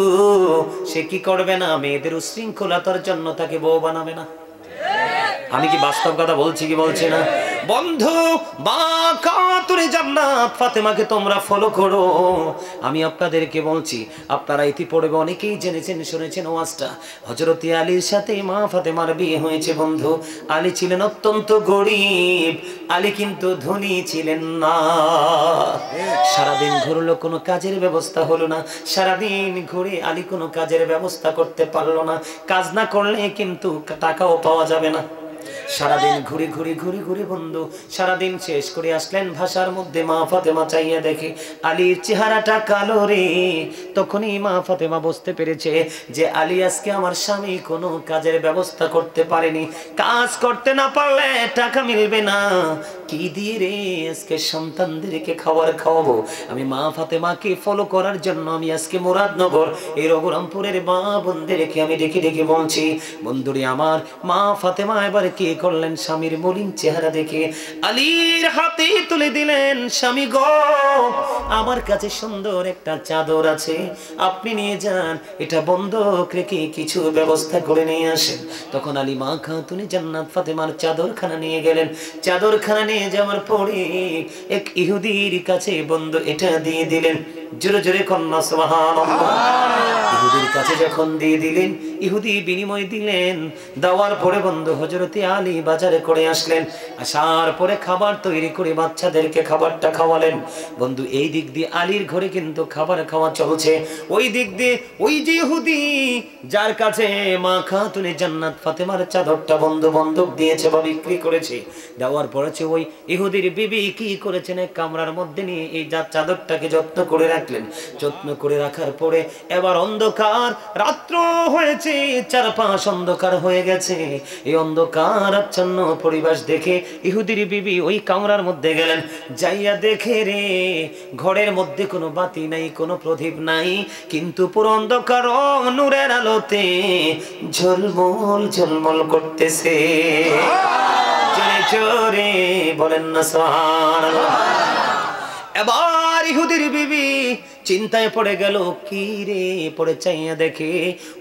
সে কি করবে না, মেয়েদের উশৃঙ্খলতার জন্য তাকে বউ বানাবে না। আমি কি বাস্তব কথা বলছি কি বলছি না? বন্ধু, মা খাতুনে জান্নাত ফাতেমাকে তোমরা ফলো করো। আমি আপনাদেরকে বলছি, আপনারা ইতিপূর্বে অনেকেই জেনেছেন, শুনেছেন ওয়াজটা। হযরত আলীর সাথে মা ফাতেমার বিয়ে হয়েছে। বন্ধু, আলী ছিলেন অত্যন্ত গরিব, আলী কিন্তু ধনী ছিলেন না। সারাদিন ঘুরলো, কোনো কাজের ব্যবস্থা হলো না। সারাদিন ঘুরে আলী কোনো কাজের ব্যবস্থা করতে পারলো না। কাজ না করলে কিন্তু টাকাও পাওয়া যাবে না। সারাদিন ঘুরে ঘুরে ঘুরে ঘুরে বন্ধু সারাদিন শেষ করে আসলেন, ভাষার মধ্যে মা ফাতেমা চাইয়া দেখে আলীর চেহারাটা কালো রে। তখনই মা ফাতেমা বুঝতে পেরেছে যে আলী আজকে আমার স্বামী কোনো কাজের ব্যবস্থা করতে পারেনি, কাজ করতে না পারলে টাকা মিলবে না, কি দিয়ে রে আজকে সন্তানদেরকে খাবার খাওয়াবো। আমি মা ফাতেমাকে ফলো করার জন্য আমি আজকে মুরাদনগর এই রঘুরামপুরের মা বোনদেরকে আমি ডেকে ডেকে বলছি, বন্ধুরে আমার, মা ফাতেমা এবার কি করলেন, স্বামীর মলিন চেহারা দেখে আলীর হাতে তুলে দিলেন, স্বামী গো, আমার কাছে সুন্দর একটা চাদর আছে, আপনি নিয়ে যান, এটা বন্ধক রেখে কিছু ব্যবস্থা করে নিয়ে আসেন। তখন আলী মা খাতুনে জান্নাত ফাতেমার চাদরখানা নিয়ে গেলেন। চাদরখানা নিয়ে যাওয়ার পরে এক ইহুদির কাছে বন্ধু এটা দিয়ে দিলেন। জোরে জোরে কন্যা সুবহানাল্লাহ। ইহুদির কাছে যখন দিয়ে দিলেন, ইহুদি বিনিময় দিলেন। দেওয়ার পরে বন্ধু হযরতে আলী বাজারে করে আসলেন। আসার পরে খাবার তৈরি করে বাচ্চাদেরকে খাবারটা খাওয়ালেন। বন্ধু এই দিক দিয়ে আলীর ঘরে কিন্তু খাবার খাওয়া চলছে, ওই দিক দিয়ে ওই যে ইহুদি যার কাছে মা খাতুনে জান্নাত ফাতেমার চাদরটা বন্ধু বন্ধক দিয়েছে বা বিক্রি করেছে, দেওয়ার পরেছে ওই ইহুদির বিবি কি করেছেন, এক কামরার মধ্যে নিয়ে এই চাদরটাকে যত্ন করে রাখলেন। যত্ন করে রাখার পরে এবার অন্ধকার, রাত্র হয়েছে, চারপাশ অন্ধকার হয়ে গেছে। এই অন্ধকার আচ্ছন্ন পরিবেশ দেখে ইহুদির বিবি ওই কামরার মধ্যে গেলেন। যাইয়া দেখে রে ঘরের মধ্যে কোনো বাতি নাই, কোনো প্রদীপ নাই, কিন্তু পুরো অন্ধকার নূরের আলোতে ঝলমল ঝলমল করতেছে। জোরে জোরে বলেন না সুবহানাল্লাহ। এবার ইহুদির বিবি চিন্তায় পড়ে গেল, কি রে, পড়ে চাইয়া দেখে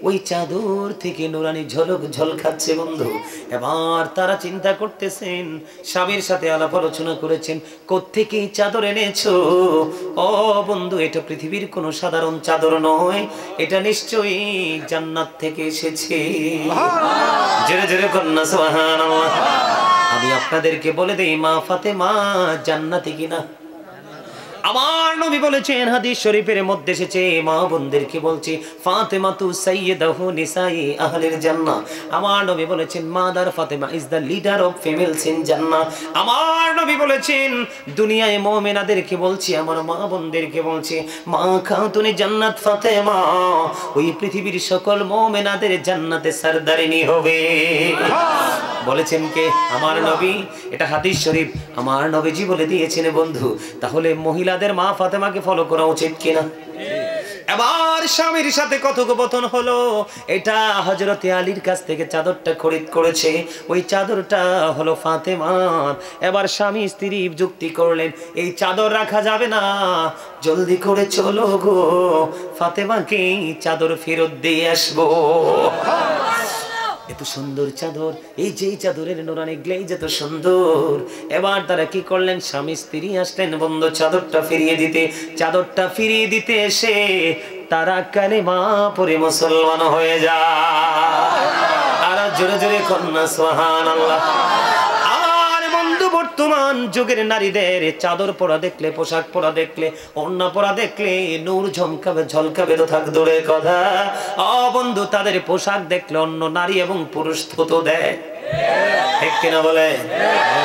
ওই চাদর থেকে নুরানি ঝলক ঝলকাচ্ছে। বন্ধু এবার তারা চিন্তা করতেছেন, স্বামীর সাথে আলাপ আলোচনা করেছেন, কোত্থেকে চাদর এনেছো? ও বন্ধু, এটা পৃথিবীর কোনো সাধারণ চাদর নয়, এটা নিশ্চয়ই জান্নাত থেকে এসেছে। জোরে জোরে কন্যা সুবহানাল্লাহ। আমি আপনাদেরকে বলে দেই, মা ফাতেমা জান্নাতি কিনা? আমার নবী বলেছেন হাদিস শরীফের মধ্যে এসেছে, মা বোনদেরকে বলছি, ফাতেমাতু সাইয়্যিদাতু নিসাই আহলিল জান্নাহ। আমার নবী বলেছেন mother Fatema is the leader of females in জান্নাহ। আমার নবী বলেছেন দুনিয়ায় মুমিনাদেরকে বলছি, আমার মা বোনদেরকে বলছি, মা খাতুনে জান্নাত ফাতেমা ওই পৃথিবীর সকল মুমিনাদের জান্নাতে সরদারিনী হবে। বলেছেন কে? আমার নবী। এটা হাদিস শরীফ, আমার নবীজি বলে দিয়েছেন বন্ধু। তাহলে মহিলাদের মা ফাতেমাকে ফলো করা উচিত কিনা? এবার স্বামীর সাথে কথোপকথন হলো, এটা হযরতে আলীর কাছ থেকে চাদরটা খরিদ করেছে, ওই চাদরটা হলো ফাতেমার। এবার স্বামী স্ত্রী যুক্তি করলেন, এই চাদর রাখা যাবে না, জলদি করে চলো গো, ফাতেমাকে চাদর ফেরত দিয়ে আসবো। এত সুন্দর চাদর, এই যে চাদরের নুরানি গ্লেজ এত সুন্দর। এবার তারা কি করলেন, স্বামী স্ত্রী আসলেন বন্ধু চাদরটা ফিরিয়ে দিতে। চাদরটা ফিরিয়ে দিতে এসে তারা কালেমা পড়ে মুসলমান হয়ে যায়। আর জোরে জোরে কন্যা সুবহানাল্লাহ। আর বন্ধু বর্তমান যুগের নারীদের চাদর পরা দেখলে, পোশাক পরা দেখলে, ওড়না পরা দেখলে নূর ঝমকাবে ঝলকাবে তো থাক দূরের কথা, বন্ধু তাদের পোশাক দেখলে অন্য নারী এবং পুরুষ থুতু দেয়, ঠিক কিনা বলে?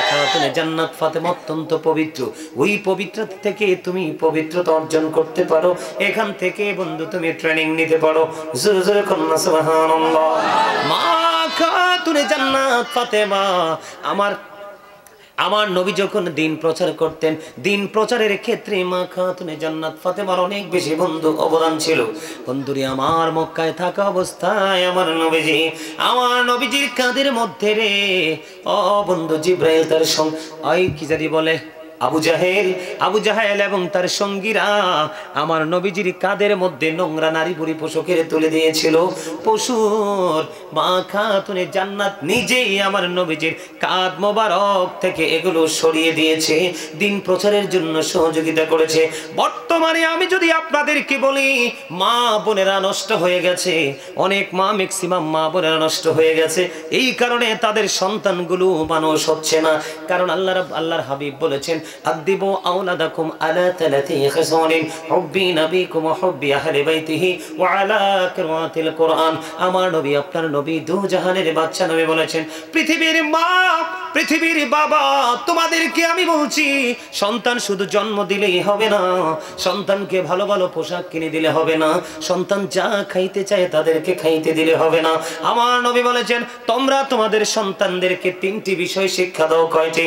খাতুনে জান্নাত ফাতেমা অত্যন্ত পবিত্র। ওই পবিত্রতা থেকে তুমি পবিত্রতা অর্জন করতে পারো, এখান থেকে বন্ধু তুমি ট্রেনিং নিতে পারো। জোরে জোরে কন্যা সুবহানাল্লাহ। মা খাতুনে জান্নাত ফাতেমা আমার নবী যখন দিন প্রচার করতেন, দিন প্রচারের ক্ষেত্রে মা খাতুনে জান্নাত ফাতেমার অনেক বেশি বন্ধু অবদান ছিল। বন্ধুরে আমার মক্কায় থাকা অবস্থায় আমার নবীজির কাঁধের মধ্যে রে বন্ধু জিব্রাইল তার কি জানি বলে আবু জাহেল এবং তার সঙ্গীরা আমার নবীজির কাঁধের মধ্যে নোংরা নারী বুড়ি পোশাকের তুলে দিয়েছিল। পশুর মা খাতুনে জান্নাত নিজেই আমার নবীজির কাঁধ মোবারক থেকে এগুলো সরিয়ে দিয়েছে, দিন প্রচারের জন্য সহযোগিতা করেছে। বর্তমানে আমি যদি আপনাদেরকে বলি, মা বোনেরা নষ্ট হয়ে গেছে, অনেক ম্যাক্সিমাম মা বোনেরা নষ্ট হয়ে গেছে। এই কারণে তাদের সন্তানগুলো মানুষ হচ্ছে না। কারণ আল্লাহর হাবিব বলেছেন, আদিবু আওলাদাকুম আলা তালাতি খিসালিন হুব্বি নবিকুম ওয়া হুব্বি আহলি বাইতিহি ওয়া আলা কিরাতিল কুরআন। আমার নবী, আপনার নবী, দু জাহানের বাদশা নবী বলেছেন, পৃথিবীর মা, পৃথিবীর বাবা, তোমাদেরকে আমি বলছি, সন্তান শুধু জন্ম দিলেই হবে না, সন্তানকে ভালো ভালো পোশাক কিনে দিলে হবে না, সন্তান যা খাইতে চায় তাদেরকে খাইতে দিলে হবে না। আমার নবী বলেছেন, তোমরা তোমাদের সন্তানদেরকে তিনটি বিষয় শিক্ষা দাও। কয়টি?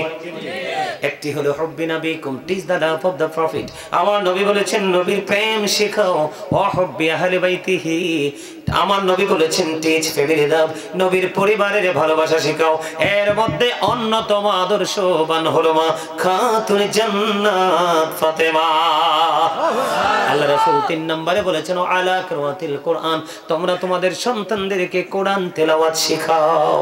একটি হলো হুব্বি নবিকুম, teach the love of the prophet. আমার নবী বলেছেন নবীর প্রেম শেখাও। ওয়া হুব্বি আহলি বাইতিহি, আমার নবী বলেছেন টিচ ফ্যামিলি লাভ, নবীর পরিবারের ভালোবাসা শেখাও। এর মধ্যে অন্যতম আদর্শবান হলো মা খাতুনে জান্নাত ফাতেমা। আল্লাহ রাসূল 3 নম্বরে বলেছেন আলা কিরাতিল কুরআন, তোমরা তোমাদের সন্তানদেরকে কোরআন তেলাওয়াত শেখাও।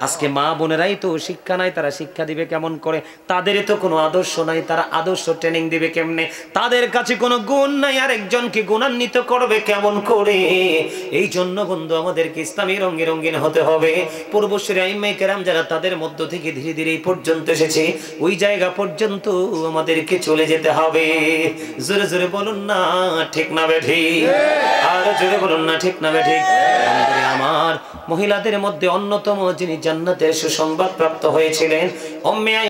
আজকে মা বোনেরাই তো শিক্ষা নাই, তারা শিক্ষা দিবে কেমন করে? তাদের তো কোনো আদর্শ নাই, তারা আদর্শ ট্রেনিং দিবে কেমনে? তাদের কাছে কোনো গুণ নাই, আর একজনকে গুণান্বিত করবে কেমন করে? এই জন্য বন্ধু আমাদেরকে ইসলামী রঙে রঙিন হতে হবে। পূর্বসূরি আইম্মায়ে কেরাম যারা, তাদের মধ্য থেকে ধীরে ধীরে এই পর্যন্ত এসেছে, ওই জায়গা পর্যন্ত আমাদেরকে চলে যেতে হবে। জোরে জোরে বলুন না ঠিক না বেঠিক? আর জোরে বলুন না ঠিক না বেঠিক? আমার মহিলাদের মধ্যে অন্যতম যিনি জান্নাতের সুসংবাদ প্রাপ্ত হয়েছিলেন,